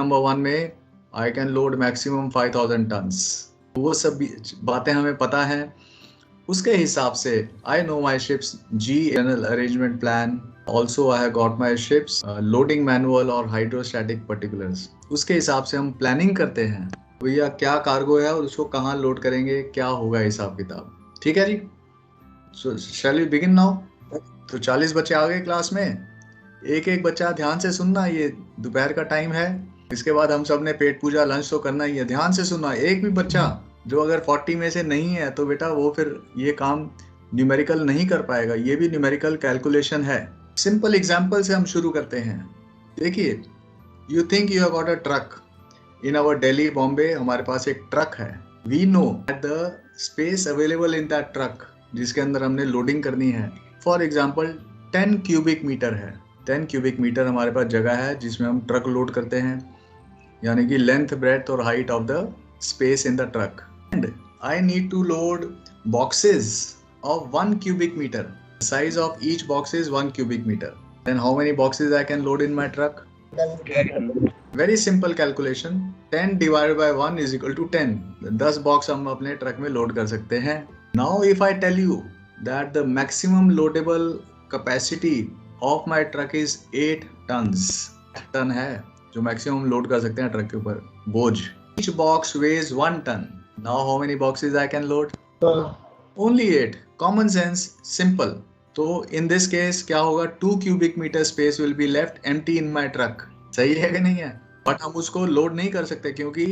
Number 1 में I can load maximum 5000 tons. वो सब बातें हमें पता है। उसके हिसाब से I know my ships G general arrangement plan, also I have got my ships loading manual और हाइड्रोस्टैटिक पर्टिकुलर्स। उसके हिसाब से हम प्लानिंग करते हैं भैया क्या कार्गो है और उसको कहाँ लोड करेंगे, क्या होगा हिसाब किताब। ठीक है जी, सो शैल वी बिगिन नाउ। तो 40 बच्चे आ गए क्लास में। एक एक बच्चा ध्यान से सुनना, ये दोपहर का टाइम है। इसके बाद हम सब ने पेट पूजा लंच तो करना ही है। ध्यान से सुनना, एक भी बच्चा जो अगर 40 में से नहीं है तो बेटा वो फिर ये काम न्यूमेरिकल नहीं कर पाएगा। ये भी न्यूमेरिकल कैलकुलेशन है। सिंपल एग्जांपल से हम शुरू करते हैं। देखिए, you think you have got a truck in our Delhi Bombay. हमारे पास एक ट्रक है। We know that the space available in that truck जिसके अंदर हमने लोडिंग करनी है, फॉर एग्जाम्पल 10 क्यूबिक मीटर है। 10 क्यूबिक मीटर हमारे पास जगह है जिसमें हम ट्रक लोड करते हैं, यानी कि लेंथ ब्रेड्थ और height of the space in the truck. And I need to load boxes of 1 cubic meter. The size of each box is 1 cubic meter. Then how many boxes I can load in my truck? Very simple calculation. 10 divided by 1 is equal to 10. 10 box हम अपने truck में load कर सकते हैं। Now if I tell you that the maximum loadable capacity of my truck is 8 tons. Ton है जो maximum load कर सकते हैं ट्रक के ऊपर बोझ। Each box weighs 1 ton. Now how many boxes I can load? Only 8. Common sense, simple. तो in this case क्या होगा? 2 cubic meter space will be left empty in my truck. सही है कि नहीं है? बट हम उसको लोड नहीं कर सकते क्योंकि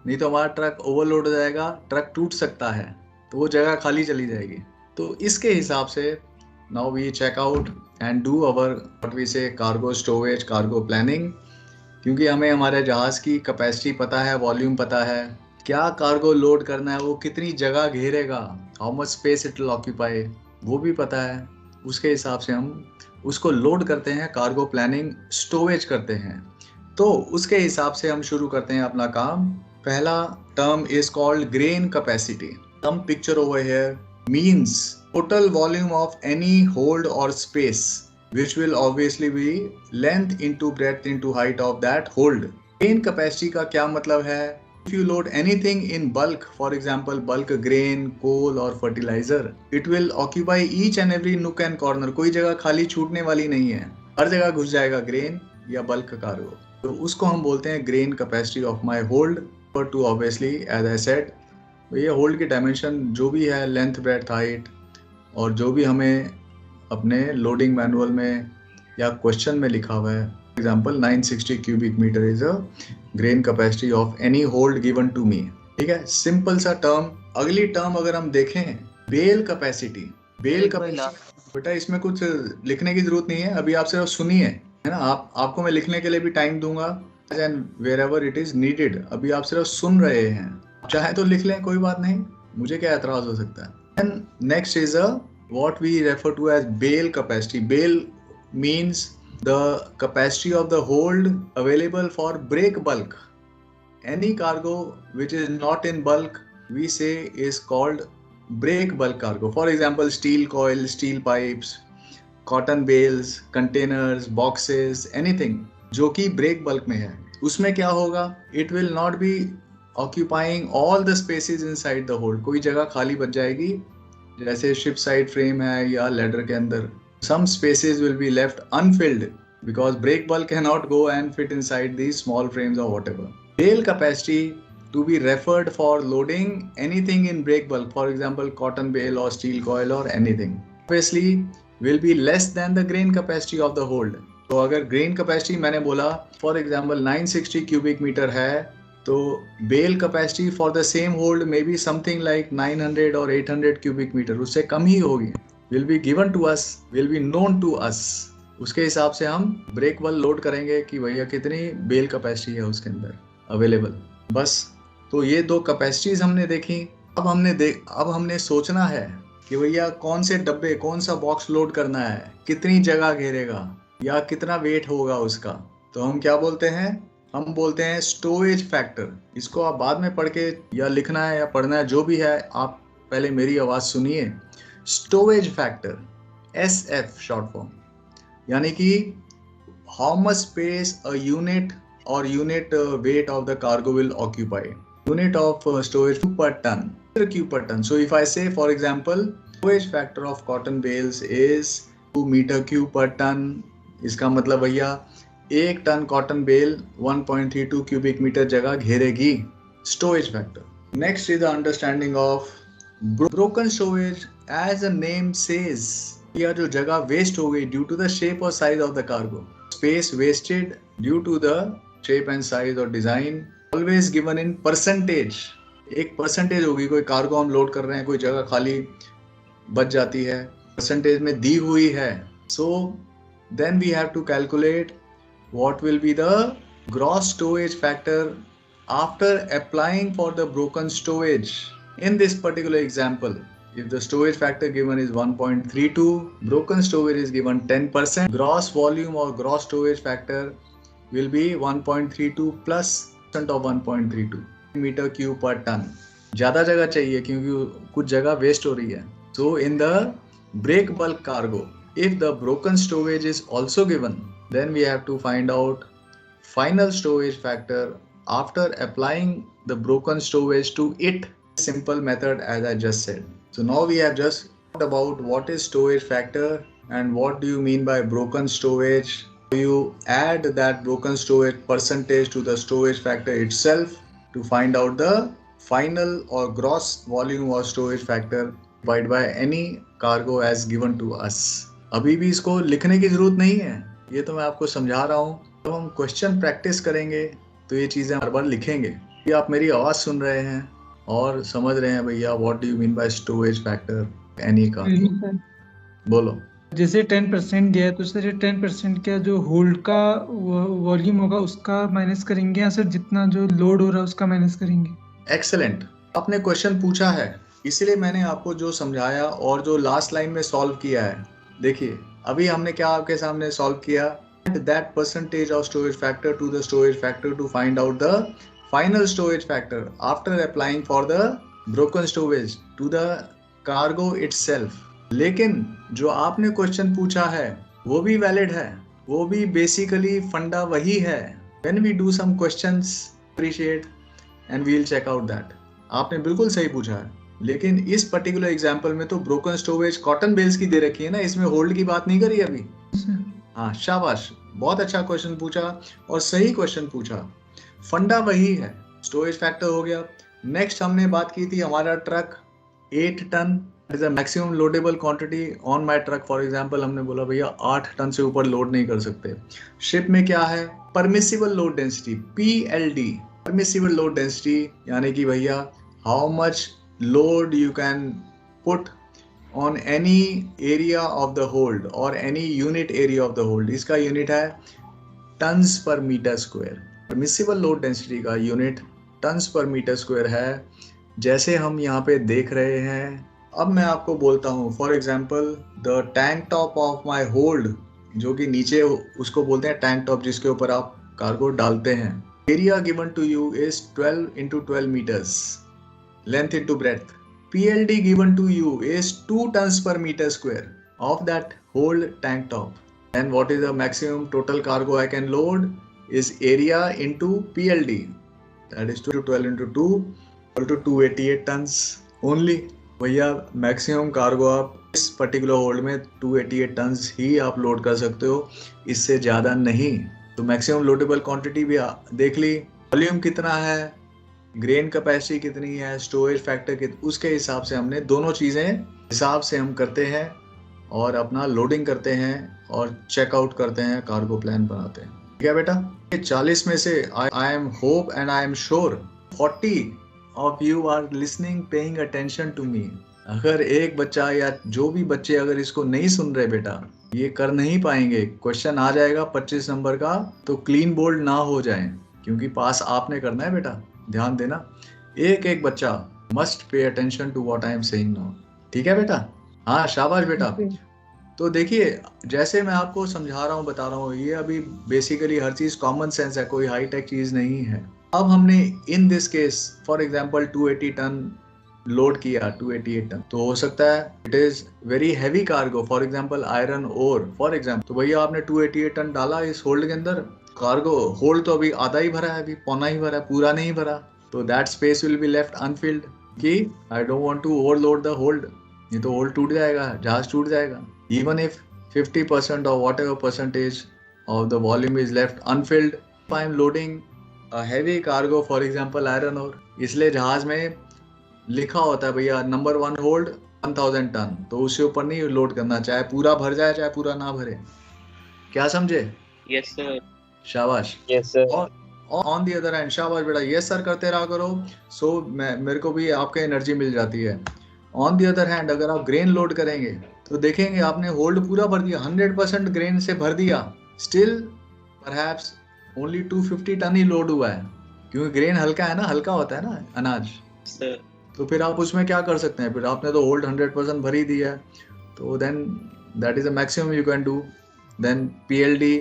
नहीं तो हमारा ट्रक ओवरलोड हो जाएगा, ट्रक टूट सकता है, तो वो जगह खाली चली जाएगी। तो इसके हिसाब से now we check out and do our what we say cargo storage, cargo planning. क्योंकि हमें हमारे जहाज की कैपेसिटी पता है, वॉल्यूम पता है, क्या कार्गो लोड करना है, वो कितनी जगह घेरेगा, how much space it will occupy, वो भी पता है। उसके हिसाब से हम उसको लोड करते हैं, कार्गो प्लानिंग स्टोरेज करते हैं। तो उसके हिसाब से हम शुरू करते हैं अपना काम। पहला term is called grain capacity. Some picture over here means total volume of any hold और space which will obviously be length into breadth into height of that hold. Grain capacity का क्या मतलब है? If you load anything in bulk, for example bulk grain, coal or fertilizer, it will occupy each and every nook and corner. कोई जगह खाली छूटने वाली नहीं है, हर जगह घुस जाएगा ग्रेन या बल्क कार्गो। तो उसको हम बोलते हैं grain capacity of my hold. पर to obviously as I said, ये होल्ड की डायमेंशन जो भी है, लेंथ ब्रेड्थ हाइट, और जो भी हमें अपने लोडिंग मैनुअल में या क्वेश्चन में लिखा हुआ है, example 960 cubic metre is a grain capacity of any hold given to me. ठीक है, सिंपल सा टर्म। अगली टर्म अगर हम देखें, बेल कैपेसिटी। बेल कैपेसिटी बेटा इसमें कुछ लिखने की जरूरत नहीं है, अभी आप सिर्फ सुनिए, है ना। आपको मैं लिखने के लिए भी टाइम दूंगा and wherever it is needed. अभी आप सिर्फ सुन रहे हैं, चाहे तो लिख लें, कोई बात नहीं, मुझे क्या एतराज हो सकता है। And next is a what we refer to as bale capacity. Bale means the capacity of the hold available for break bulk. Any cargo which is not in bulk, we say is called break bulk cargo. For example, steel coil, steel pipes, cotton bales, containers, boxes, anything जो कि break bulk में है, उसमें क्या होगा? It will not be occupying all the spaces inside the hold. कोई जगह खाली बच जाएगी, जैसे शिप साइड फ्रेम है या लेडर के अंदर। some spaces will be left unfilled because break bulk cannot go and fit inside these small frames or whatever. Bale capacity to be referred for loading anything in break bulk, for example cotton bale or steel coil or anything, obviously will be less than the grain capacity of the hold. तो अगर grain capacity मैंने बोला for example 960 cubic metre है, तो bale capacity for the same hold may be something like 900 और 800 cubic metre, उससे कम ही होगी। Will be given to us, will be known to us. उसके हिसाब से हम ब्रेक बल लोड करेंगे कि भैया कितनी बेल कैपेसिटी है उसके अंदर अवेलेबल। बस, तो ये दो कैपेसिटीज हमने देखी। अब हमने सोचना है कि भैया कौन से डब्बे, कौन सा बॉक्स लोड करना है, कितनी जगह घेरेगा या कितना वेट होगा उसका। तो हम क्या बोलते हैं? हम बोलते हैं स्टोरेज फैक्टर। इसको आप बाद में पढ़ के या लिखना है या पढ़ना है, जो भी है, आप पहले मेरी आवाज सुनिए। Storage factor, SF short form, यानी कि how much space a unit or unit weight of the cargo will occupy. Unit of storage per ton, cube per ton. So if I say, for example, storage factor of cotton bales is 2 meter cube per ton, इसका मतलब भैया 1 ton cotton bale 1.32 cubic metre जगह घेरेगी. Storage factor. Next is the understanding of broken storage. As a name says, यह जो जगह waste हो गई ड्यू टू द शेप और size of the cargo. Space wasted due to the shape and size और design. Always given in percentage. एक percentage होगी. कोई कार्गो हम लोड कर रहे हैं, कोई जगह खाली बच जाती है, परसेंटेज में दी हुई है. सो then we have to calculate what will be the gross storage factor after applying for the broken storage. In this particular example, if the storage factor given is 1.32, broken storage is given 10%, gross volume or gross storage factor will be 1.32 plus of 1.32 meter cube per ton. ज़्यादा जगह चाहिए क्योंकि कुछ जगह waste हो रही है. So in the break bulk cargo, if the broken storage is also given, then we have to find out final storage factor after applying the broken storage to it. Simple method as I just said. So now we have just talked about what is storage factor and what do you mean by broken storage. You add that broken storage percentage to the storage factor itself to find out the final or gross volume or storage factor divided by any cargo as given to us. अभी भी इसको लिखने की जरूरत नहीं है, ये तो मैं आपको समझा रहा हूँ. तो हम क्वेश्चन प्रैक्टिस करेंगे तो ये चीजें हर बार लिखेंगे. ये आप मेरी आवाज सुन रहे हैं और समझ रहे हैं भैया what do you mean by storage factor any का. बोलो. जैसे 10% दिया है तो सर 10% का जो होल्ड का वॉल्यूम होगा उसका माइनस करेंगे या सर जितना जो लोड हो रहा है उसका माइनस करेंगे. एक्सेलेंट. आपने क्वेश्चन पूछा है इसलिए मैंने आपको जो समझाया और जो लास्ट लाइन में सॉल्व किया है, देखिए अभी हमने क्या आपके सामने सॉल्व किया. That percentage of storage factor to the storage factor to find out the final storage factor after applying for the broken storage to the cargo itself. लेकिन जो आपने क्वेश्चन पूछा है वो भी वैलिड है, वो भी बेसिकली फंडा वही है. When we do some questions appreciate and we will check out that. आपने बिल्कुल सही पूछा है, लेकिन इस पर्टिकुलर एग्जांपल में तो ब्रोकन स्टोरेज कॉटन बेल्स की दे रखी है ना, इसमें होल्ड की बात नहीं करी अभी. हाँ शाबाश, बहुत अच्छा क्वेश्चन पूछा और सही क्वेश्चन पूछा. फंडा वही है. स्टोरेज फैक्टर हो गया. नेक्स्ट हमने बात की थी हमारा truck 8 ton is a maximum loadable quantity on my truck. For example हमने बोला भैया 8 टन से ऊपर लोड नहीं कर सकते. शिप में क्या है, permissible load density PLD. Permissible load density यानी कि भैया how much load you can put on any area of the hold or any unit area of the hold. इसका यूनिट है tons per meter square. permissible load density का unit tons per meter square है, जैसे हम यहाँ पे देख रहे हैं. अब मैं आपको बोलता हूँ for example the tank top of my hold, जो कि नीचे उसको बोलते हैं टैंक टॉप जिसके ऊपर आप कार्गो डालते हैं. Area given to you is 12 into 12 meters. Length into breadth. PLD given to you is 2 tons per meter square of that whole tank top. And what is the maximum total cargo I can load is area into PLD. That is 2 into 12 into 2 equal to 288 tons only. भैया maximum cargo आप इस particular hold में 288 turns ही आप load कर सकते हो, इससे ज़्यादा नहीं. तो मैक्सिमम लोडेबल क्वांटिटी भी देख ली, वॉल्यूम कितना है, ग्रेन कैपेसिटी कितनी है, स्टोरेज फैक्टर उसके हिसाब से हमने दोनों चीज़ें हिसाब से हम करते हैं और अपना लोडिंग करते हैं और चेकआउट करते हैं, कार्गो प्लान बनाते हैं. ठीक है बेटा. 40 में से I am hope and I am sure 40 of you are listening paying attention to me. अगर एक बच्चा या जो भी बच्चे अगर इसको नहीं सुन रहे बेटा, ये कर नहीं पाएंगे. क्वेश्चन आ जाएगा 25 नंबर का, तो क्लीन बोल्ड ना हो जाए, क्योंकि पास आपने करना है बेटा. ध्यान देना, एक एक बच्चा must pay attention to what I am saying now. ठीक है बेटा. हाँ शाबाश बेटा. तो देखिए जैसे मैं आपको समझा रहा हूँ, बता रहा हूँ, ये अभी बेसिकली हर चीज कॉमन सेंस है, कोई हाई टेक चीज नहीं है. अब हमने in this case for example 280 ton load किया, 288 टन, तो हो सकता है it is very heavy cargo, for example iron ore for example. तो भैया आपने 288 टन डाला इस होल्ड के अंदर, कार्गो होल्ड तो अभी आधा ही भरा है, अभी पौना ही भरा है, पूरा नहीं भरा, तो that space will be left unfilled कि I don't want to overload the hold, ये तो होल्ड टूट जाएगा, जहाज टूट जाएगा। Even if 50% or whatever percentage of the volume is left unfilled, if I am loading a heavy cargo, for example iron ore, इसलिए जहाज में लिखा होता है भैया नंबर 1 होल्ड 1000 टन, तो उससे ऊपर नहीं लोड करना, चाहे पूरा भर जाए चाहे पूरा ना भरे। क्या समझे? Yes sir. शाबाश। Yes sir. और ऑन दी अदर हैंड, शाबाश बेटा, यस सर करते रहा करो, सो मेरे को भी आपके एनर्जी मिल जाती है। ऑन दी अदर हैंड अगर आप ग्रेन लोड करेंगे तो देखेंगे आपने होल्ड पूरा भर दिया, 100% ग्रेन से भर दिया, स्टिल परहैप्स ओनली 250 टन ही लोड हुआ है, क्योंकि ग्रेन हल्का है ना, हल्का होता है ना अनाज। सर तो फिर आप उसमें क्या कर सकते हैं, फिर आपने तो होल्ड 100% भर ही दिया है, तो then that is the maximum you can do, then PLD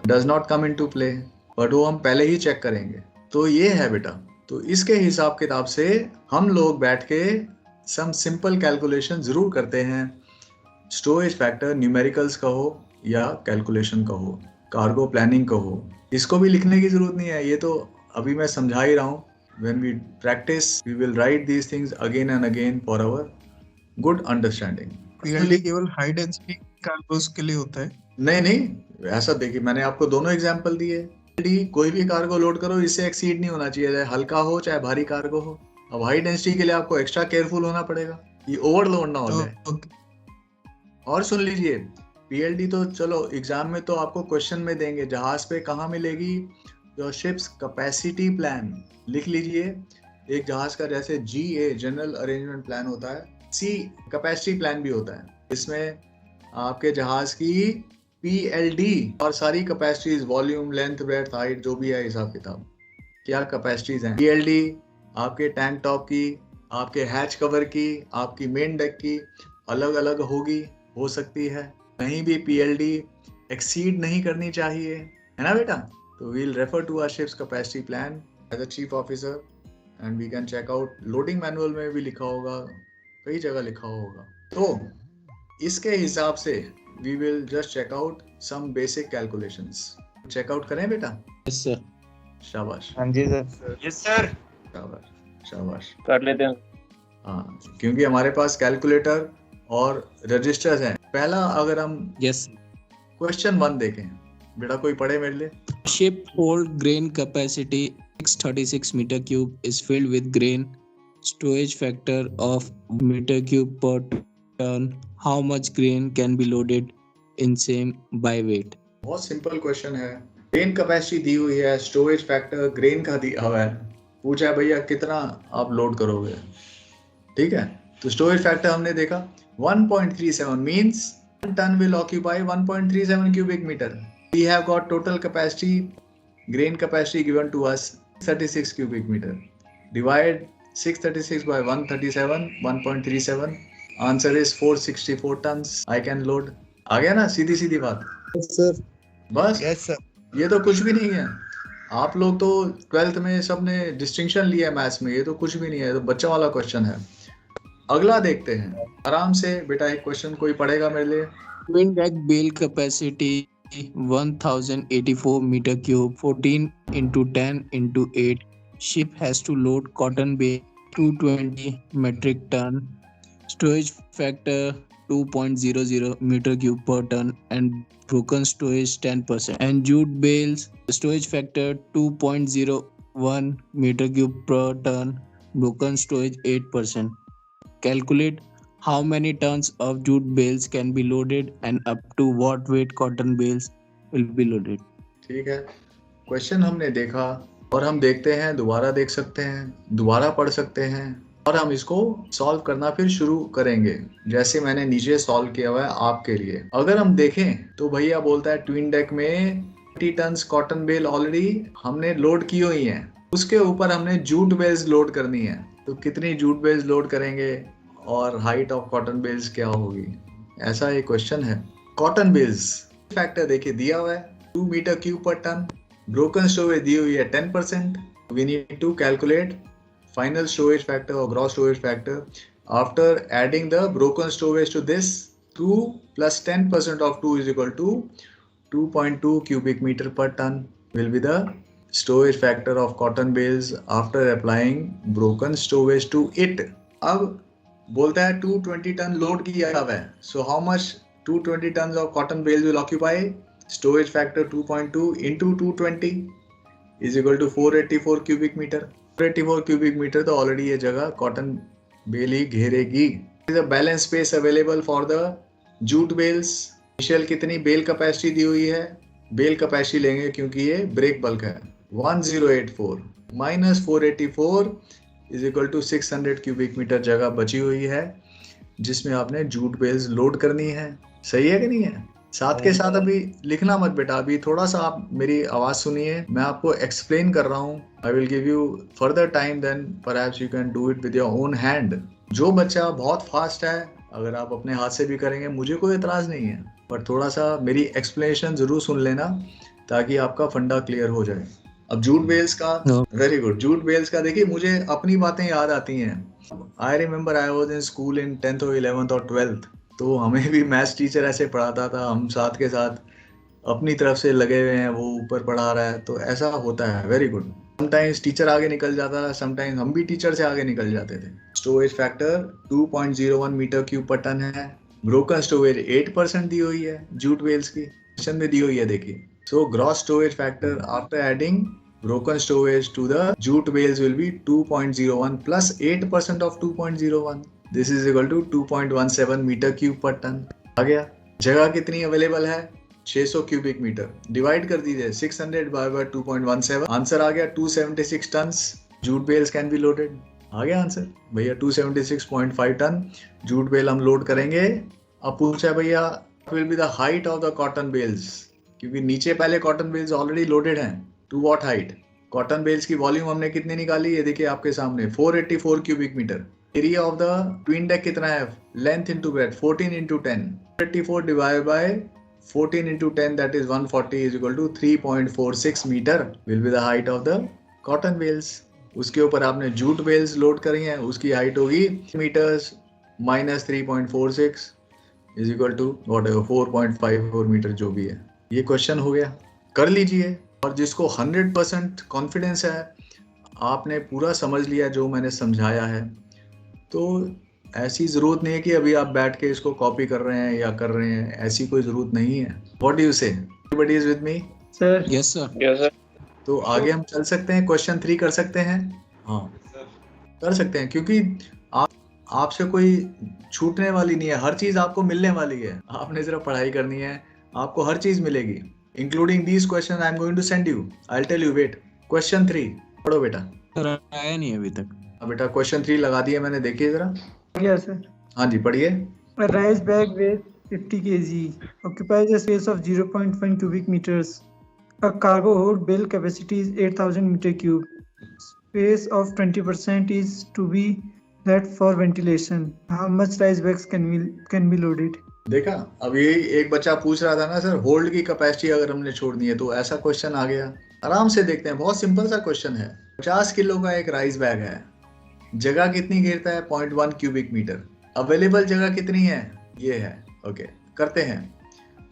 does not come into play, but वो हम पहले ही चेक करेंगे। तो ये है बेटा, तो इसके हिसाब किताब से हम लोग बैठ के सम सिंपल कैलकुलेशन जरूर करते हैं, स्टोरेज फैक्टर, न्यूमेरिकल्स का हो या कैलकुलेशन का हो, कार्गो प्लानिंग का हो, इसको भी लिखने की जरूरत नहीं है, ये तो अभी मैं समझा ही रहा हूँ। When we practice, we will write these things again and again for our good understanding. PLD केवल हाई डेंसिटी कार्गोस के लिए होता है? नहीं, ऐसा देखिए, मैंने आपको दोनों एग्जांपल दिए। पीएलडी कोई भी कार्गो लोड करो, इससे एक्सीड नहीं होना चाहिए, चाहे हल्का हो चाहे भारी कार्गो हो। अब हाई डेंसिटी के लिए आपको एक्स्ट्रा केयरफुल होना पड़ेगा, ये ओवरलोड ना हो जाए। और सुन लीजिए, पीएलडी तो चलो एग्जाम में तो आपको क्वेश्चन में देंगे, जहाज पे कहाँ मिलेगी, जो शिप्स कैपेसिटी प्लान लिख लीजिए। एक जहाज का जैसे GA जनरल अरेंजमेंट प्लान होता है, C कैपेसिटी प्लान भी होता है, इसमें आपके जहाज की PLD और सारी capacities, volume, length, breadth, height, जो भी है हिसाब किताब, क्या कैपेसिटीज हैं। PLD आपके टैंक टॉप की, आपके हैच कवर की, आपकी मेन डेक की अलग अलग होगी, हो सकती है, कहीं भी PLD एक्सीड नहीं करनी चाहिए, है ना बेटा। तो we'll refer to our ship's capacity plan as a chief officer and we can check out, loading manual में भी लिखा होगा, कई जगह लिखा होगा। तो इसके हिसाब से we will just check out some basic calculations. check out करें बेटा? Yes sir. शाबाश। हाँ जी सर। Yes sir. शाबाश शाबाश, कर लेते हैं। हाँ, क्योंकि हमारे पास कैलकुलेटर और रजिस्टर्स हैं। पहला अगर हम यस क्वेश्चन 1 देखें बेटा, कोई पढ़े मेरे लिए। ship hold grain capacity 636 meter cube is filled with grain, storage factor of meter cube per ton, how much grain can be loaded in same by weight? बहुत सिंपल क्वेश्चन है, grain capacity दी हुई है, storage factor grain का दिया हुआ है, पूछा है भैया कितना आप लोड करोगे, ठीक है। तो स्टोरेज फैक्टर हमने देखा 1.37 means 1 ton will occupy 1.37 cubic meter. We have got total capacity, grain capacity given to us 36 cubic meter. Divide 636 by 137, 1.37. Answer is 464 tons I can load. आ गया ना, सीधी सीधी बात। सर बस यस सर। ये तो कुछ भी नहीं है। आप लोग तो 12th में सबने डिस्टिंक्शन लिया है मैथ्स में, ये तो कुछ भी नहीं है, तो बच्चा वाला क्वेश्चन है। अगला देखते हैं आराम से बेटा, एक क्वेश्चन कोई पढ़ेगा मेरे लिए। Twin deck bale capacity 1084 meter cube, 14 into 10 into 8. Ship has to load cotton bale 220 metric ton. Storage factor 2.00 meter cube per ton and broken storage 10%. And jute bales storage factor 2.01 meter cube per ton, broken storage 8%. Calculate how many tons of jute bales can be loaded and up to what weight cotton bales will be loaded. ठीक है, question हमने देखा और हम देखते हैं, दोबारा देख सकते हैं, दोबारा पढ़ सकते हैं और हम इसको सॉल्व करना फिर शुरू करेंगे, जैसे मैंने नीचे सॉल्व किया हुआ है आपके लिए। अगर हम देखें तो भैया बोलता है ट्विन डेक में 20 टन्स कॉटन बेल ऑलरेडी हमने लोड की हुई हैं, उसके ऊपर हमने जूट बेल्स लोड करनी है। तो कितनी जूट बेल्स लोड करेंगे और हाइट ऑफ कॉटन बेल्स क्या होगी, ऐसा एक क्वेश्चन है। कॉटन बेल्स फैक्टर देखिए दिया हुआ है 2 metre cube per ton, broken storage दी हुई है 10%। We need to calculate final storage factor और gross storage factor after adding the broken storage to this. 2 plus 10% of 2 is equal to 2.2 cubic meter per ton. will be the storage factor of cotton bales after applying broken stowage to it. अब बोलता है 220 ton load किया हुआ है, so how much 220 tons of cotton bales will occupy? Storage factor 2.2 into 220 is equal to 484 cubic meter. 484 cubic meter तो already ये जगह cotton bale ही घेरेगी. The balance space available for the jute bales. Initial कितनी bale capacity दी हुई है? Bell capacity लेंगे क्योंकि ये ब्रेक बल्क है. 1084 minus 484 is equal to 600 cubic metre जगह बची हुई है जिसमें आपने जूट बेल्स लोड करनी है. सही है कि नहीं है? साथ के साथ अभी लिखना मत बेटा, अभी थोड़ा सा आप मेरी आवाज सुनिए, मैं आपको एक्सप्लेन कर रहा हूँ. I will give you further time, then perhaps you can do it with your own hand. जो बच्चा बहुत फास्ट है, अगर आप अपने हाथ से भी करेंगे मुझे कोई एतराज नहीं है, पर थोड़ा सा मेरी एक्सप्लेनेशन जरूर सुन लेना ताकि आपका फंडा क्लियर हो जाए. अब जूट बेल्स का, वेरी गुड, जूट बेल्स का देखिए मुझे अपनी बातें याद आती हैं. I remember I was in school in 10th और 11th और 12th, तो हमें भी मैथ्स टीचर ऐसे पढ़ाता था, हम साथ के साथ अपनी तरफ से लगे हुए हैं, वो ऊपर पढ़ा रहा है, तो ऐसा होता है. Very good. समटाइम्स टीचर आगे निकल जाता है, समटाइम्स हम भी टीचर से आगे निकल जाते थे. Storage factor 2.01 metre cube per ton है. ब्रोकन स्टोरेज 8% दी हुई है जूट बेल्स की, क्वेश्चन में दी हुई है देखिए. So gross storage factor after adding broken storage to the jute bales will be 2.01 plus 8% of 2.01. This is equal to 2.17 metre cube per ton. आ गया. जगह कितनी अवेलेबल है? 600 क्यूबिक मीटर. डिवाइड कर दीजिए 600 बाय 2.17. आंसर आ गया 276 tons jute bales can be loaded. आ गया आंसर भैया, 276.5 टन जूट बेल हम लोड करेंगे. अब पूछा भैया will be the height of the cotton bales, क्योंकि नीचे पहले कॉटन बेल्स ऑलरेडी लोडेड हैं. To what height? Cotton bales की वॉल्यूम हमने कितनी निकाली, ये देखिए आपके सामने 484 cubic metre. Area of the twin deck कितना है? Length into breadth 14 into 10. 84 divide by 14 into 10 that is 140 is equal to 3.46 metre will be the height of the cotton bales. उसके ऊपर आपने जूट बेल्स लोड करी हैं, उसकी height होगी metres minus 3.46 is equal to whatever 4.54 metre जो भी है. ये क्वेश्चन हो गया, कर लीजिए. और जिसको 100% कॉन्फिडेंस है, आपने पूरा समझ लिया जो मैंने समझाया है, तो ऐसी ज़रूरत नहीं है कि अभी आप बैठ के इसको कॉपी कर रहे हैं या कर रहे हैं, ऐसी कोई ज़रूरत नहीं है. व्हाट डू यू से? Everybody is with me? Sir yes sir. Yes sir. तो आगे हम चल सकते हैं. क्वेश्चन 3 कर सकते हैं. हाँ कर सकते हैं, क्योंकि आपसे कोई छूटने वाली नहीं है, हर चीज़ आपको मिलने वाली है. आपने सिर्फ पढ़ाई करनी है, आपको हर चीज़ मिलेगी. including these questions I am going to send you. I'll tell you. Wait. Question 3 पढ़ो बेटा. सर आया नहीं अभी तक. बेटा क्वेश्चन 3 लगा दिया मैंने, देखिए जरा. क्या सर? हाँ जी पढ़िए. A rice bag weighs 50 kg occupies a space of 0.1 cubic meters. A cargo hold bale capacity is 8000 meter cube. Space of 20% is to be left for ventilation. How much rice bags can be loaded? देखा, अब ये एक बच्चा पूछ रहा था ना sir, hold की कैपेसिटी अगर हमने छोड़नी है तो ऐसा क्वेश्चन आ गया. आराम से देखते हैं, बहुत सिंपल सा क्वेश्चन है. 50 किलो का एक राइस बैग है, जगह कितनी घेरता है? 0.1 क्यूबिक मीटर. अवेलेबल जगह कितनी है? ये है. ओके करते हैं.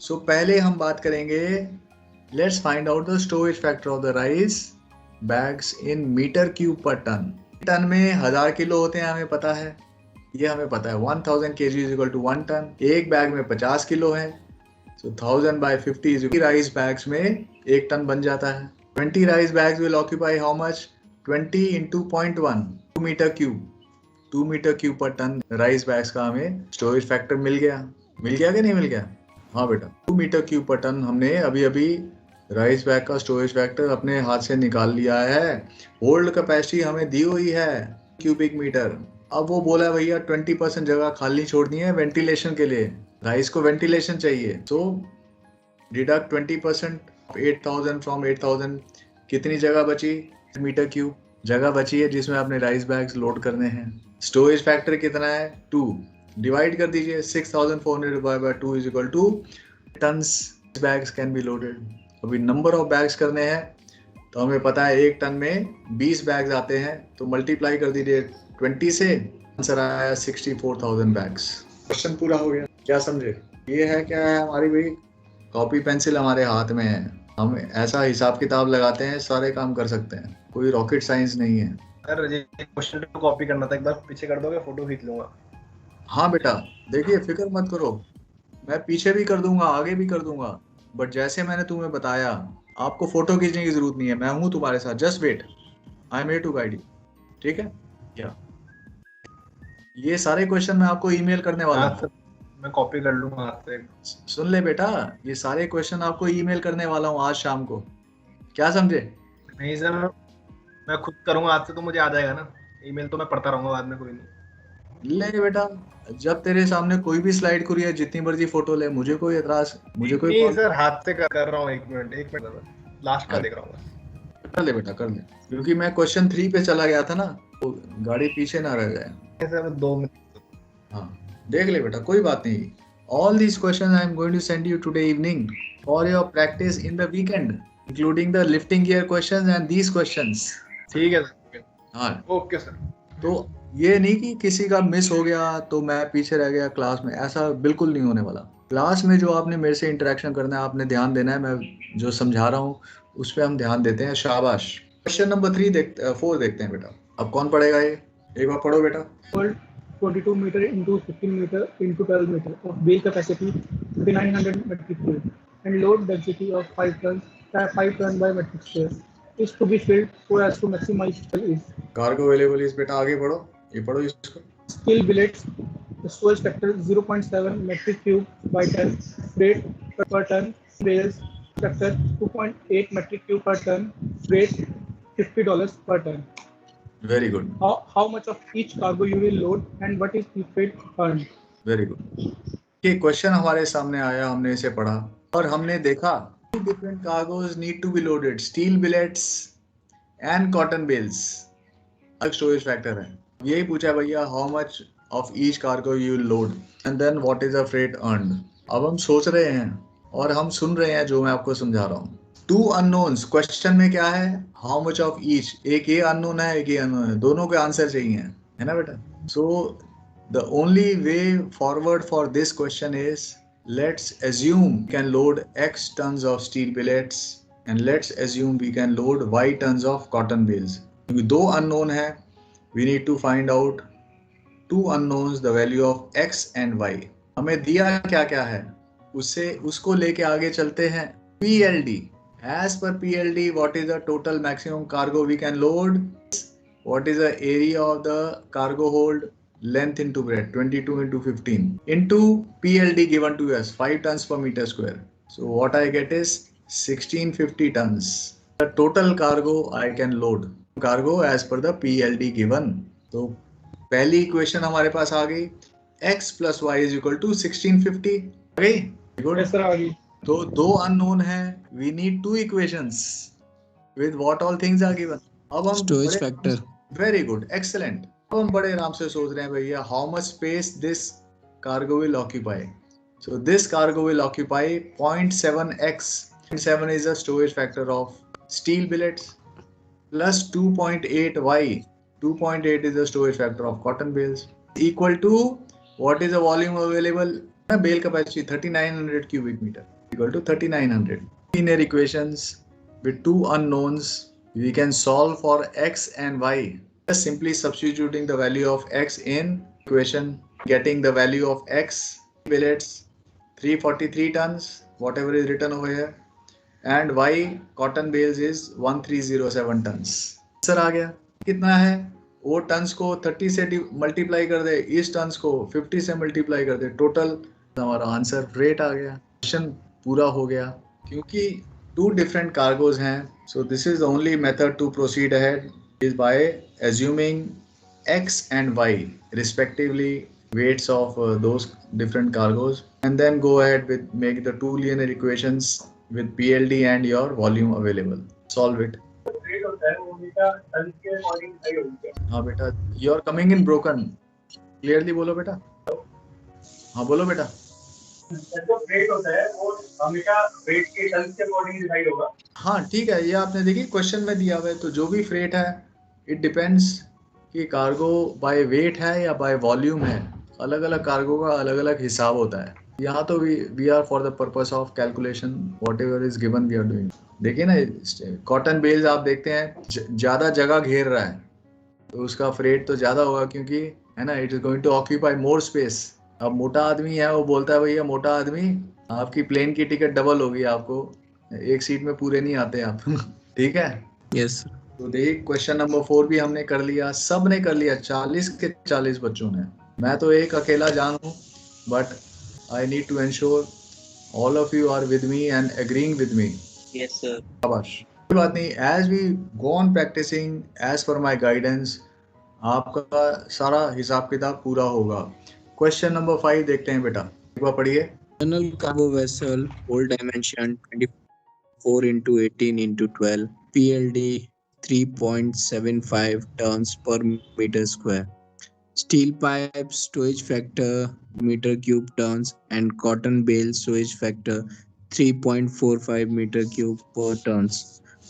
सो पहले हम बात करेंगे, let's find out the storage factor of the rice bags in metre cube per ton. Ton में 1000 किलो होते हैं, हमें पता है, ये हमें पता है. 1000 kg is equal to 1 ton. एक बैग में 50 किलो है, so 1000 by 50 is rice bags में 1 टन बन जाता है. 20 rice bags will occupy how much? 20 into 0.1 2 metre cube. 2 metre cube per ton rice bags का हमें स्टोरेज फैक्टर मिल गया. मिल गया कि नहीं मिल गया? हाँ बेटा, 2 मीटर क्यूब पर टन हमने अभी अभी राइस बैग का स्टोरेज फैक्टर अपने हाथ से निकाल लिया है. होल्ड कैपेसिटी हमें दी हुई है क्यूबिक मीटर. अब वो बोला भैया 20% जगह खाली छोड़नी है वेंटिलेशन के लिए, राइस को वेंटिलेशन चाहिए. सो डिडक्ट 20% 8000 फ्रॉम 8000. कितनी जगह बची? मीटर क्यूब जगह बची है जिसमें आपने राइस बैग्स लोड करने हैं. स्टोरेज फैक्टर कितना है? 2. डिवाइड कर दीजिए 6400 divide by 2 is equal to tons bags can be loaded. अभी नंबर ऑफ बैग्स करने हैं तो हमें पता है 1 टन में 20 बैग्स आते हैं, तो मल्टीप्लाई कर दीजिए 20 से, आंसर आया 64,000 बैग्स. क्वेश्चन पूरा हो गया. क्या समझे? ये है क्या है हमारी भाई, कॉपी पेंसिल हमारे हाथ में है, हम ऐसा हिसाब किताब लगाते हैं, सारे काम कर सकते हैं, कोई रॉकेट साइंस नहीं है। सर ये क्वेश्चन को कॉपी करना था, एक बार पीछे कर दोगे, फोटो खींच लूंगा। हाँ बेटा, देखिए फिक्र मत करो, मैं पीछे भी कर दूंगा, आगे भी कर दूंगा, बट जैसे मैंने तुम्हें बताया, आपको फोटो खींचने की जरूरत नहीं है, मैं हूं तुम्हारे साथ, just wait, I am here to guide you. ठीक है, क्या ये सारे क्वेश्चन मैं आपको ईमेल करने वाला हाँ हूँ। सर, मैं कॉपी कर लूंगा आपसे। सुन ले बेटा, ये सारे क्वेश्चन आपको ईमेल करने वाला हूँ आज शाम को, क्या समझे? नहीं सर, मैं खुद करूंगा आज से, तो मुझे आ जाएगा ना। ईमेल तो मैं पढ़ता रहूंगा बाद में, कोई नहीं। ले बेटा, जब तेरे सामने कोई भी स्लाइड खुली है, जितनी मर्जी फोटो ले, मुझे कोई एतराज, मुझे कोई नहीं सर, हाथ से कर रहा हूँ, एक मिनट लास्ट का देख रहा हूँ। कर ले बेटा, कर ले, क्योंकि मैं क्वेश्चन 3 पे चला गया था ना, तो गाड़ी पीछे ना रह जाए। Sir 2 minute. हाँ देख ले बेटा, कोई बात नहीं। All these questions I am going to send you today evening for your practice in the weekend, including the lifting gear questions and these questions. ठीक है सर। हाँ, ओके सर। तो ये नहीं कि किसी का मिस हो गया तो मैं पीछे रह गया क्लास में, ऐसा बिल्कुल नहीं होने वाला। क्लास में जो आपने मेरे से इंटरेक्शन करना है, आपने ध्यान देना है, मैं जो समझा रहा हूँ उस पर हम ध्यान देते हैं, शाबाश। क्वेश्चन नंबर 4 देखते हैं बेटा, अब कौन पढ़ेगा ये, एक बार पढ़ो बेटा। 22 meter into 15 meter into 12 meter of bale capacity 3900 metric cube and load density of 5 ton by metric square is to be filled so as to maximize is cargo available इस बेटा, आगे पढ़ो, ये पढ़ो इसको। steel billets the storage factor 0.7 metric cube by ton freight per ton bales factor 2.8 metric cube per ton freight $50 per ton. Very good, How much of each cargo you will load and what is the freight earned? Very good. ये question हमारे सामने आया, हमने इसे पढ़ा और हमने देखा different cargoes need to be loaded, steel billets and cotton bales, अलग स्टोरेज फैक्टर है। यही पूछा भैया, how much of each cargo you load and then what is the freight earned. अब हम सोच रहे हैं और हम सुन रहे हैं जो मैं आपको समझा रहा हूँ। 2 अननोन्स, क्वेश्चन में क्या है, हाउ मच ऑफ ईच, एक ये अननोन है, एक ये अननोन है, दोनों के आंसर चाहिए, है ना बेटा। So the only way forward for this question is, let's assume we can load X tons of steel billets and let's assume we can load Y tons of cotton bales. क्योंकि 2 unknown है, we need to find out 2 unknowns, the value of X and Y. हमें दिया क्या क्या है, उससे उसको लेके आगे चलते हैं। PLD, as per PLD, what is the total maximum cargo we can load? What is the area of the cargo hold? Length into breadth, 22 into 15 into PLD given to us 5 tons per meter square. So what I get is 1650 tons. The total cargo I can load, cargo as per the PLD given. तो पहली equation हमारे पास आ गई, x plus y is equal to 1650, आ गई? Good. Yes, sir, आ गई। तो 2 unknown है, we need 2 equations with what all things are given. अब हम Storage factor. Very good, excellent. अब हम बड़े आराम से सोच रहे हैं भैया, how much space this cargo will occupy. So this cargo will occupy 0.7x, 0.7 is the storage factor of steel billets, plus 2.8y, 2.8 is the storage factor of cotton bales, equal to what is the volume available, bale capacity 3900 cubic meter, equal to 3900. Linear equations with 2 unknowns, we can solve for x and y, just simply substituting the value of x in equation, getting the value of x, billets 343 tons, whatever is written over here, and y cotton bales is 1307 tons. Answer आ गया, कितना है, वो turns को 30 से multiply कर दे, इस turns को 50 से मल्टीप्लाई कर दे, टोटल हमारा आंसर रेट आ गया, क्वेश्चन पूरा हो गया। क्योंकि 2 different cargoes हैं, so this is the only method to proceed ahead is by assuming x and y respectively weights of those different cargoes, and then go ahead with make the 2 linear equations with PLD and your volume available. Solve it. हाँ बेटा, you are coming in broken. Clearly बोलो बेटा। हाँ बोलो बेटा। जो rate होता है वो हमेशा रेट के टन के अकॉर्डिंग डिसाइड होगा। हाँ ठीक है, ये आपने देखी क्वेश्चन में दिया हुआ है, तो जो भी फ्रेट है इट डिपेंड्स कि कार्गो बाय वेट है या बाय वॉल्यूम है, अलग अलग कार्गो का अलग अलग हिसाब होता है। यहाँ तो we are for the purpose of calculation, whatever is given we are doing. देखिए ना, कॉटन बेल्स आप देखते हैं ज्यादा जगह घेर रहा है, तो उसका फ्रेट तो ज्यादा होगा, क्योंकि है ना, it is going to occupy more space. अब मोटा आदमी है, वो बोलता है भैया मोटा आदमी, आपकी प्लेन की टिकट डबल होगी, आपको एक सीट में पूरे नहीं आते आप। ठीक है। Yes sir. तो देख, क्वेश्चन नंबर 4 भी हमने कर लिया, सब ने कर लिया, 40 के 40 बच्चों ने। मैं तो एक अकेला जान हूँ, but I need to ensure all of you are with me and agreeing with me. Yes, sir. शाबाश। कोई बात नहीं, as we go on practising as per my guidance, आपका सारा हिसाब किताब पूरा होगा। क्वेश्चन नंबर 5 देखते हैं बेटा, एक बार पढ़िए। Internal cargo vessel, hold dimension 24 into 18 into 12, PLD 3.75 tons per meter square. Steel pipe stowage factor meter cube tons and cotton bale stowage factor 3.45 meter cube per tons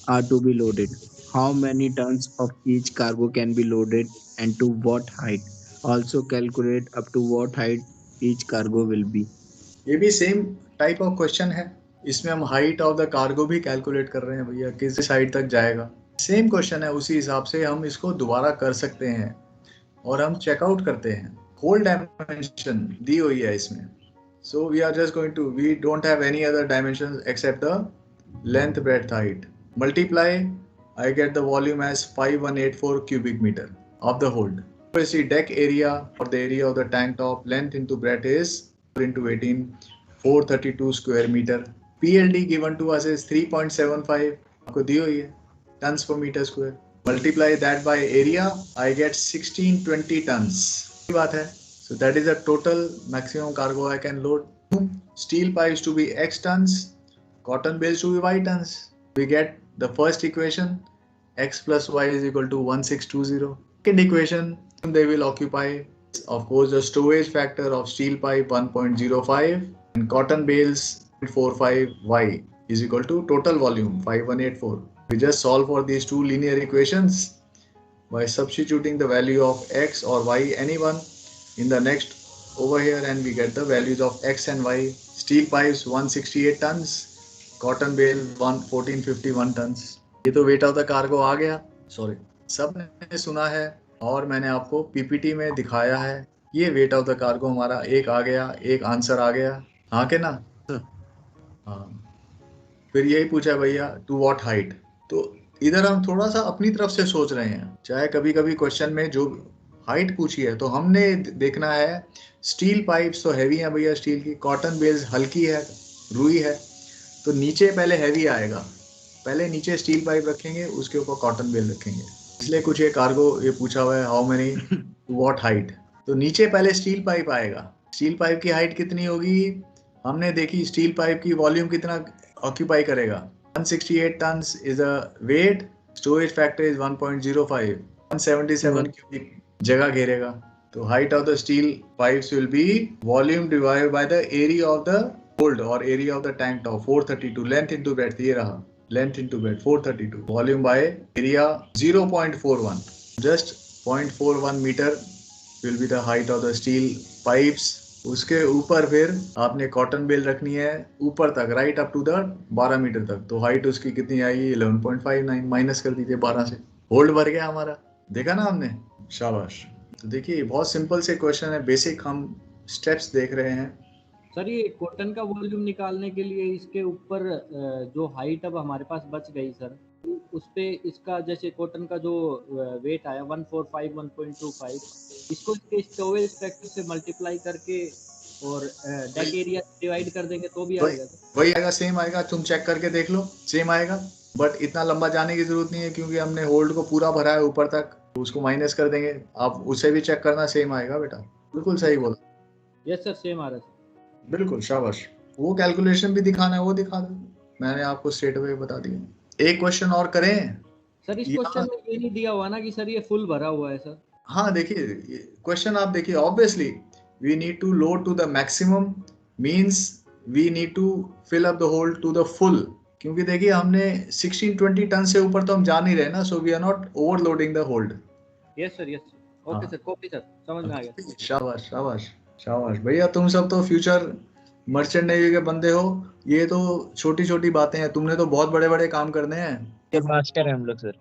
are to be loaded. How many tons of each cargo can be loaded and to what height? Also calculate up to what height each cargo will be. ये भी same type of question है, इसमें हम height of the cargo भी calculate कर रहे हैं भैया, किस हाइट तक जाएगा। सेम क्वेश्चन है, उसी हिसाब से हम इसको दोबारा कर सकते हैं और हम चेकआउट करते हैं। होल डायमेंशन दी हुई है इसमें, so we are just going to, we don't have any other dimension except the length, breadth, height. Multiply, I get the volume as 5184 cubic meter of the hold. So you see deck area or the area of the tank top, length into breadth is 4 into 18, 432 square meter. PLD given to us is 3.75, आपको दी हुई है, tons per meter square. Multiply that by area, I get 1620 tons. ये बात है. So that is the total maximum cargo I can load. Steel pipes to be X tons, cotton bales to be Y tons. We get the first equation, x plus y is equal to 1620. Second equation, they will occupy, of course, the stowage factor of steel pipe 1.05 and cotton bales 0.45, y is equal to total volume 5184. We just solve for these two linear equations by substituting the value of x or y, anyone, in the next over here, and we get the values of x and y. Steel pipes 168 tons, cotton bale 1451 tons. ये तो weight of the cargo आ गया, sorry, सब ने सुना है और मैंने आपको पीपीटी में दिखाया है। ये वेट ऑफ द कार्गो हमारा एक आ गया, एक आंसर आ गया, हाँ के ना? हाँ। फिर यही पूछा भैया टू व्हाट हाइट, तो इधर हम थोड़ा सा अपनी तरफ से सोच रहे हैं। चाहे कभी कभी क्वेश्चन में जो हाइट पूछी है तो हमने देखना है, स्टील पाइप्स तो हैवी है भैया स्टील की, कॉटन बेल्स हल्की है, रुई है, तो नीचे पहले हैवी आएगा, पहले नीचे स्टील पाइप रखेंगे, उसके ऊपर कॉटन बेल रखेंगे। इसलिए कुछ ये कार्गो ये पूछा हुआ है, how many to what height, तो नीचे पहले स्टील पाइप आएगा। स्टील पाइप की हाइट कितनी होगी, हमने देखी, स्टील पाइप की वॉल्यूम कितना ऑक्यूपाई करेगा, 168 tons is a weight, storage factor is 1.05, 177 cubic जगह घेरेगा। तो height of the steel pipes will be volume divided by the area of the hold or area of the tank top, 432, length into breadth, ये रहा, length into breadth 432, volume by area 0.41, just 0.41 meter will be the height of the steel pipes. उसके ऊपर फिर आपने cotton bell रखनी है ऊपर तक, right up to the 12 metre तक, तो हाइट उसकी कितनी आई, 11.59, माइनस कर दीजिए 12 से, होल्ड भर गया हमारा। देखा ना हमने, शाबाश। तो देखिए बहुत सिंपल से क्वेश्चन है, बेसिक हम स्टेप्स देख रहे हैं। सर ये कॉटन का वॉल्यूम निकालने के लिए इसके ऊपर जो हाइट अब हमारे पास बच गई सर, उस पे इसका जैसे कॉटन का जो वेट आया 145 1.25, इसको इसके स्टोरेज फैक्टर से मल्टीप्लाई करके और डेक एरिया डिवाइड कर देंगे तो भी आएगा सर? वही आएगा, सेम आएगा, तुम चेक करके देख लो, सेम आएगा, बट इतना लंबा जाने की जरूरत नहीं है क्योंकि हमने होल्ड को पूरा भरा है ऊपर तक, उसको माइनस कर देंगे, आप उसे भी चेक करना, सेम आएगा बेटा, बिल्कुल सही बोला। यस सर, सेम आ रहा है, बिल्कुल शाबाश। वो कैलकुलेशन भी दिखाना है वो दिखा दो, मैंने आपको स्ट्रेट अवे बता दिया। एक क्वेश्चन और करें सर? इस क्वेश्चन में ये नहीं दिया हुआ ना कि सर ये फुल भरा हुआ है सर? हाँ देखिए क्वेश्चन आप देखिए, obviously we need to load to the maximum, means we need to fill up the hold to the full, क्योंकि देखिए हमने 1620 टन से ऊपर तो हम जा नहीं रहे ना, so we are not overloading the hold. Yes sir, okay sir, copy sir, समझ में आ गया। शाबाश शाबाश शाबाश भैया, तुम सब तो फ्यूचर मर्चेंट नेवी के बंदे हो, ये तो छोटी छोटी बातें हैं, तुमने तो बहुत बड़े बड़े काम करने हैं। मास्टर है हम लोग सर,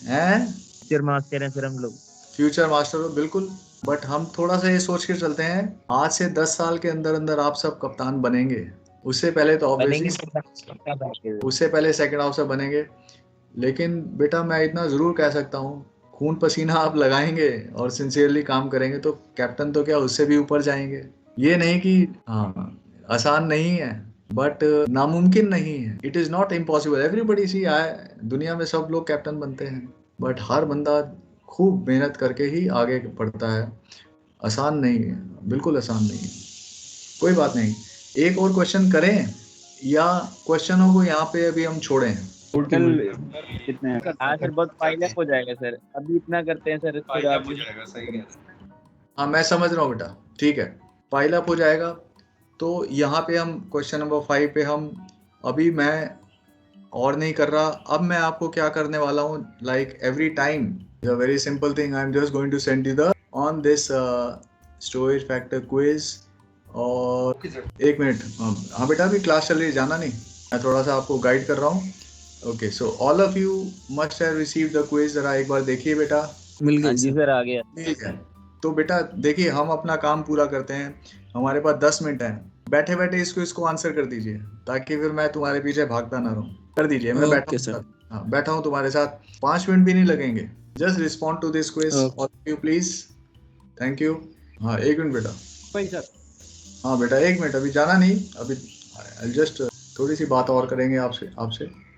हैं फ्यूचर मास्टर हैं सर हम लोग। फ्यूचर मास्टर हो बिल्कुल, बट हम थोड़ा सा ये सोच के चलते हैं आज से 10 साल के अंदर अंदर आप सब कप्तान बनेंगे। उससे पहले तो बनेंगे ऑब्वियसली उससे पहले सेकंड ऑफिसर बनेंगे। लेकिन बेटा मैं इतना जरूर कह सकता हूँ, खून पसीना आप लगाएंगे और सिंसियरली काम करेंगे तो कैप्टन तो क्या उससे भी ऊपर जाएंगे। ये नहीं कि हाँ आसान नहीं है, बट नामुमकिन नहीं है। It is not impossible. Everybody सी आए दुनिया में सब लोग कैप्टन बनते हैं, बट हर बंदा खूब मेहनत करके ही आगे बढ़ता है। आसान नहीं है, बिल्कुल आसान नहीं है। कोई बात नहीं, एक और क्वेश्चन करें या क्वेश्चनों को यहाँ पे अभी हम छोड़ें? कितने हैं? हाँ सर बहुत पाइल अप हो जाएगा सर, अभी इतना करते हैं सर, फिर आगे। हाँ मैं समझ रहा हूँ बेटा, ठीक है पाइल अप हो जाएगा। तो यहाँ पे हम क्वेश्चन नंबर 5 पे हम अभी मैं और नहीं कर रहा। अब मैं आपको क्या करने वाला हूँ, like every time very simple thing, I am just going to send you the on this storage factor quiz. और एक मिनट, हाँ बेटा अभी क्लास चल रही है, जाना नहीं, मैं थोड़ा सा आपको गाइड कर रहा हूँ। Okay so all of you must have received the quiz. जरा एक बार देखिए बेटा। मिल हाँ गई जी सर। सर आ गया। ठीक है तो बेटा देखिए, हम अपना काम पूरा करते हैं, हमारे पास 10 मिनट है। बैठे बैठे इसको आंसर कर दीजिए ताकि फिर मैं तुम्हारे पीछे भागता ना रहूं। कर दीजिए, मैं ओके सर। बैठा हूँ तुम्हारे साथ, 5 मिनट भी नहीं लगेंगे। Just respond to this quiz all you please. Thank you. हाँ एक मिनट बेटा। भाई सर हाँ बेटा एक मिनट, अभी जाना नहीं, अभी जस्ट थोड़ी सी बात और करेंगे आपसे।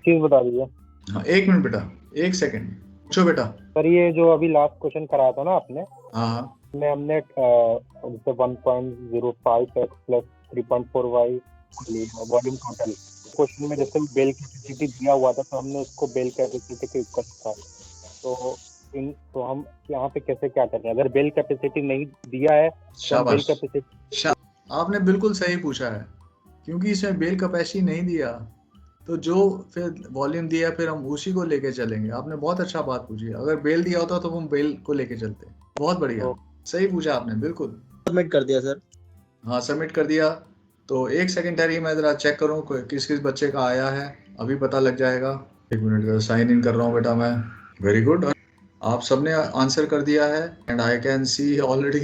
चीज बता दीजिए। हाँ एक मिनट बेटा, एक सेकंड पूछो बेटा। सर ये जो अभी लास्ट क्वेश्चन कराया था ना आपने, हाँ में हमने 1.05x plus 3.4y volume total question में जैसे बेल कैपेसिटी दिया हुआ था तो हमने उसको बेल कैपेसिटी के ऊपर था। तो हम यहाँ पे कैसे क्या कर रहे हैं? अगर बेल कैपेसिटी नहीं दिया है तो बेल शाबाश, कैपेसिटी। आपने बिल्कुल सही पूछा है, क्योंकि इसमें बेल कैपेसिटी नहीं दिया तो जो फिर वॉल्यूम दिया फिर हम उसी को लेके चलेंगे। आपने बहुत अच्छा बात पूछी, अगर बेल दिया होता तो हम बेल को लेके चलते। बहुत बढ़िया, सही पूछा आपने बिल्कुल। सबमिट कर दिया सर। हाँ सबमिट कर दिया। तो एक सेकंड ठहरिए, मैं जरा चेक करूँ किस किस बच्चे का आया है, अभी पता लग जाएगा। एक मिनट का साइन इन कर रहा हूँ बेटा मैं। वेरी गुड, आप सबने आंसर कर दिया है and I can see already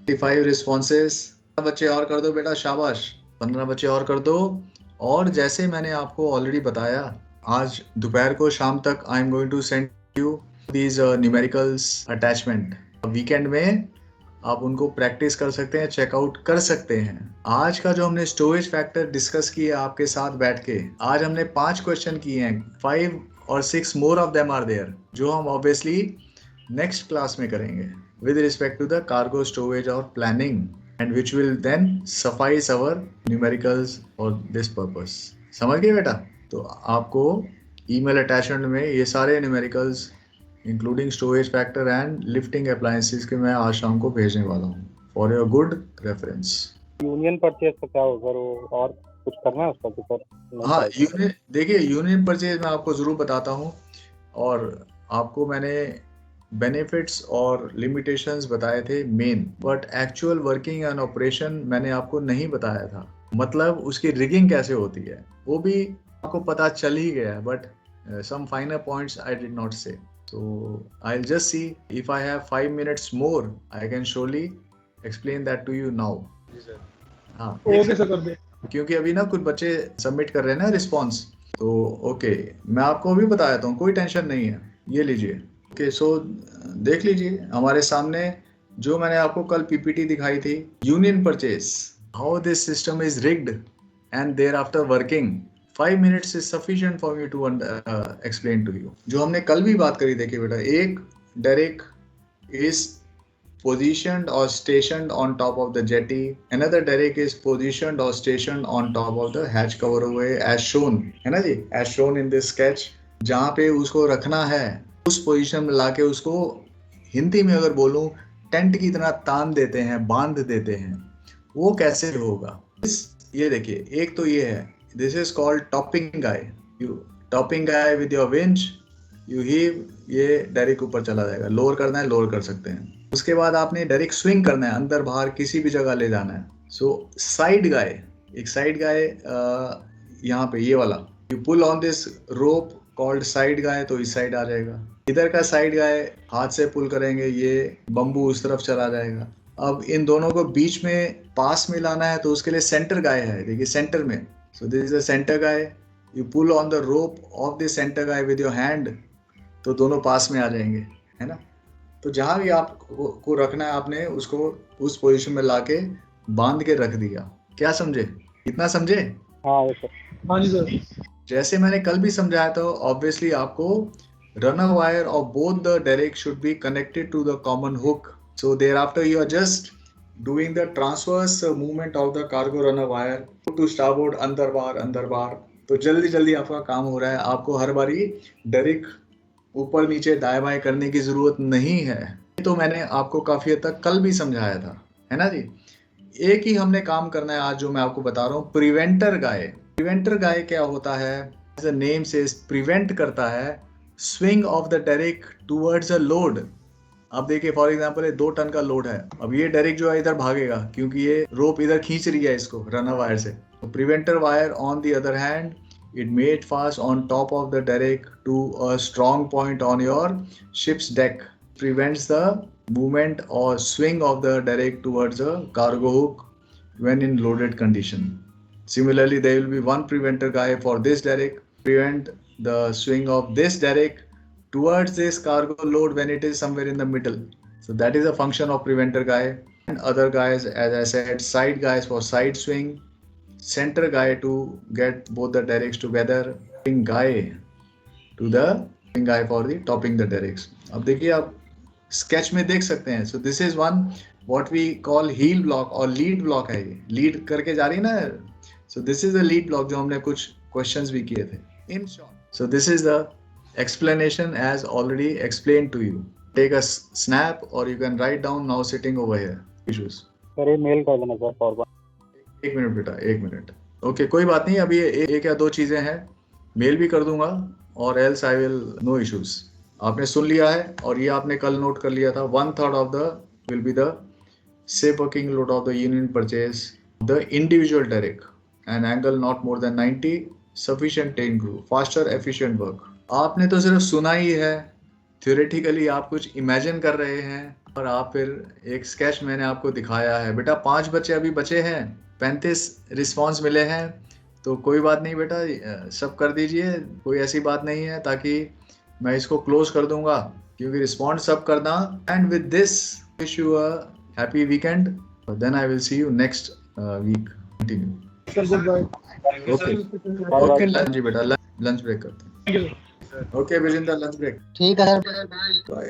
55 responses. बच्चे और कर दो बेटा, शाबाश, 15 बच्चे और कर दो। और जैसे मैंने आपको ऑलरेडी बताया, आज दोपहर को शाम तक I am going to send you these numericals attachment. Weekend में आप उनको प्रैक्टिस कर सकते हैं, चेकआउट कर सकते हैं। आज का जो हमने स्टोरेज फैक्टर डिस्कस किया आपके साथ बैठ के, आज हमने 5 क्वेश्चन किए हैं, 5 और 6 more of them are there, जो हम ऑब्वियसली नेक्स्ट क्लास में करेंगे with respect to the cargo storage और planning, and which will then suffice our numericals for this purpose। समझ गए बेटा? तो आपको ईमेल अटैचमेंट में ये सारे numericals including storage factor and lifting appliances के मैं आज शाम को भेजने वाला हूँ for your good reference. Union purchase का क्या होगा सर? और कुछ करना है उसका तो सर? हाँ यूनियन, देखिए यूनियन परचेज मैं आपको ज़रूर बताता हूँ, और आपको मैंने बेनिफिट्स और लिमिटेशंस बताए थे main, but actual working and operation मैंने आपको नहीं बताया था। मतलब उसकी रिगिंग कैसे होती है वो भी आपको पता चल ही गया, but some finer points I did not say. So I will just see if I have 5 minutes more I can surely explain that to you now. हाँ ओके सर, कर दे, क्योंकि अभी ना कुछ बच्चे सबमिट कर रहे हैं ना रिस्पॉन्स, तो ओके मैं आपको अभी बता देता हूँ, कोई टेंशन नहीं है। ये लीजिए, ओके सो देख लीजिए हमारे सामने जो मैंने आपको कल पीपीटी दिखाई थी, union purchase, how this system is rigged and thereafter working. 5 minutes is sufficient for me to explain to you. जो हमने कल भी बात करी, देखिए बेटा, एक derrick is positioned or stationed on top of the jetty, another derrick is positioned or stationed on top of the hatch coverway as shown, है ना जी, as shown in this sketch। जहाँ पे उसको रखना है उस पोजीशन में लाके उसको हिंदी में अगर बोलूं टेंट की तरह तान देते हैं, बांध देते हैं। वो कैसे होगा? ये देखिए, एक तो ये है, this is called topping guy. You topping guy with your winch you heave, ये डेरिक ऊपर चला जाएगा। लोअर करना है लोअर कर सकते हैं। उसके बाद आपने डायरेक्ट स्विंग करना है, अंदर बाहर किसी भी जगह ले जाना है। सो साइड गाय, एक साइड गाय यहाँ पे ये वाला, you pull on this rope called side guy, तो इस साइड आ जाएगा। इधर का साइड गाय हाथ से पुल करेंगे, ये बम्बू उस तरफ चला जाएगा। अब इन दोनों को बीच में पास में लाना है, तो उसके लिए सेंटर गाय है, देखिए सेंटर में। So this is the centre guy, you pull on the rope of the centre guy with your hand, तो दोनों पास में आ जाएंगे, है ना। तो जहां भी आपको रखना है आपने उसको उस पोजीशन में लाके बांध के रख दिया। क्या समझे, इतना समझे? हाँ सर। हाँ जी सर। जैसे मैंने कल भी समझाया था, ऑब्वियसली आपको runner wire of both the direct should be connected to the common hook, so thereafter you are just doing the transverse movement of the cargo runner wire to starboard, अंदर बार। तो जल्दी जल्दी आपका काम हो रहा है, आपको हर बारी डायरेक्ट ऊपर नीचे दाएं बाएं करने की जरूरत नहीं है। तो मैंने आपको काफी हद तक कल भी समझाया था, है ना जी। एक ही हमने काम करना है आज जो मैं आपको बता रहा हूँ, प्रिवेंटर गाय। प्रिवेंटर गाय क्या होता है, as the name says prevent करता है swing of the direct towards a load. अब देखिए फॉर एग्जांपल ये 2 टन का लोड है, अब ये डायरेक्ट जो है इधर भागेगा क्योंकि ये रोप इधर खींच रही है इसको रनर वायर से। तो preventer wire on the other hand it made fast on top of the derrick to a strong point on your ship's deck, prevents the movement or swing of the derrick towards a cargo hook when in loaded condition. Similarly, there will be one preventer guy for this derrick, prevent the swing of this derrick towards this cargo load when it is somewhere in the middle. So that is a function of preventer guy. And other guys, as I said, side guys for side swing, center guy to get both the derricks together, topping guy to the guy for the topping the derricks. अब देखिए आप sketch में देख सकते हैं। So this is one what we call heel block और lead block है, ये लीड करके जा रही है ना। So this is the lead block जो हमने कुछ questions भी किए थे। In short, so this is the explanation as already explained to you. Take a snap or you can write down now sitting over here. Issues. Sir ये mail कर देना sir forward. एक मिनट बेटा, एक minute. Okay कोई बात नहीं, अभी एक या 2 चीजें हैं, मेल भी कर दूंगा और else I will no issues. आपने सुन लिया है और ये आपने कल नोट कर लिया था। 1/3 of the will be the ship working load of the union purchase, the individual derrick, an angle not more than 90, sufficient chain crew, faster efficient work. आपने तो सिर्फ सुना ही है, थ्योरेटिकली आप कुछ इमेजिन कर रहे हैं और आप फिर एक स्केच मैंने आपको दिखाया है। बेटा 5 बच्चे अभी बचे हैं, 35 रिस्पॉन्स मिले हैं, तो कोई बात नहीं बेटा, सब कर दीजिए, कोई ऐसी बात नहीं है, ताकि मैं इसको क्लोज कर दूंगा क्योंकि रिस्पॉन्ड सब करना। And with this wish you a happy weekend, then I will see you next week. Continue. Okay जी बेटा, लंच ब्रेक करते हैं। Okay Vijendra, lunch break. ठीक है सर। बाय।